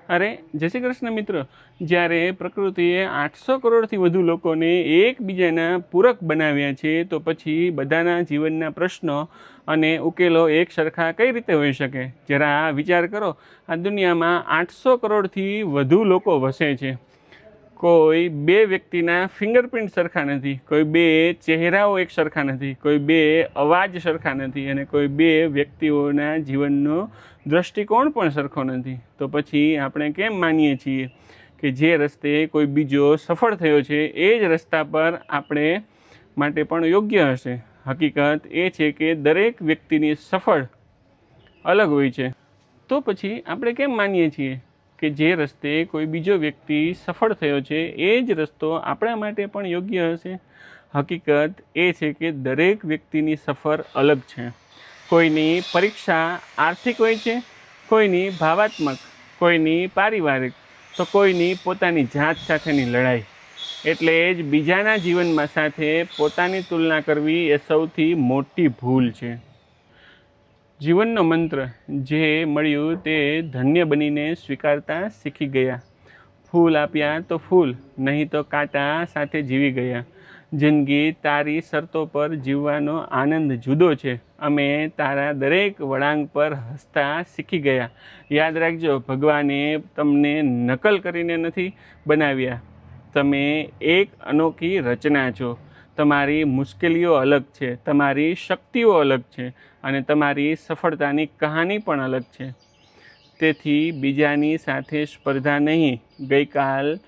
અરે જય શ્રી કૃષ્ણ મિત્રો, જ્યારે પ્રકૃતિએ 800 કરોડથી વધુ લોકોને એકબીજાના પૂરક બનાવ્યા છે, તો પછી બધાના જીવનના પ્રશ્નો અને ઉકેલો એક સરખા કઈ રીતે હોઈ શકે? જરા વિચાર કરો. આ દુનિયામાં 800 કરોડથી વધુ લોકો વસે છે. કોઈ બે વ્યક્તિના ફિંગરપ્રિન્ટ સરખા નથી, કોઈ બે ચહેરાઓ એક સરખા નથી, કોઈ બે અવાજ સરખા નથી, અને કોઈ બે વ્યક્તિઓના જીવનનો દૃષ્ટિકોણ પણ સરખો નથી. તો પછી આપણે કેમ માનીએ છીએ કે જે રસ્તે કોઈ બીજો સફળ થયો છે એ જ રસ્તા પર આપણે માટે પણ યોગ્ય હશે? હકીકત એ છે કે દરેક વ્યક્તિની સફળ અલગ હોય છે. તો પછી આપણે કેમ માનીએ છીએ કે જે રસ્તે કોઈ બીજો વ્યક્તિ સફળ થયો છે એ જ રસ્તો આપણા માટે પણ યોગ્ય હશે? હકીકત એ છે કે દરેક વ્યક્તિની સફર અલગ છે. કોઈની પરીક્ષા આર્થિક હોય છે, કોઈની ભાવાત્મક, કોઈની પારિવારિક, તો કોઈની પોતાની જાત સાથેની લડાઈ. એટલે જ બીજાના જીવનમાં સાથે પોતાની તુલના કરવી એ સૌથી મોટી ભૂલ છે. જીવનનો મંત્ર જે મળ્યું તે ધન્ય બનીને સ્વીકારતા શીખી ગયા. ફૂલ આપ્યા તો ફૂલ, નહીં તો કાંટા સાથે જીવી ગયા. જિંદગી તારી શરતો પર જીવવાનો આનંદ જુદો છે. અમે તારા દરેક વળાંક પર હસતા શીખી ગયા. યાદ રાખજો, ભગવાને તમને નકલ કરીને નથી બનાવ્યા. તમે એક અનોખી રચના છો. તમારી મુશ્કેલીઓ અલગ છે, તમારી શક્તિઓ અલગ છે, અને તમારી સફળતાની કહાની પણ અલગ છે. તેથી બીજાની સાથે સ્પર્ધા નહીં. ગઈકાલ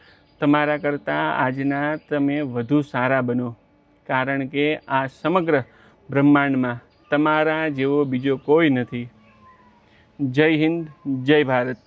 તમારા કરતાં આજના તમે વધુ સારા બનો, કારણ કે આ સમગ્ર બ્રહ્માંડમાં તમારા જેવો બીજો કોઈ નથી. જય હિન્દ, જય ભારત.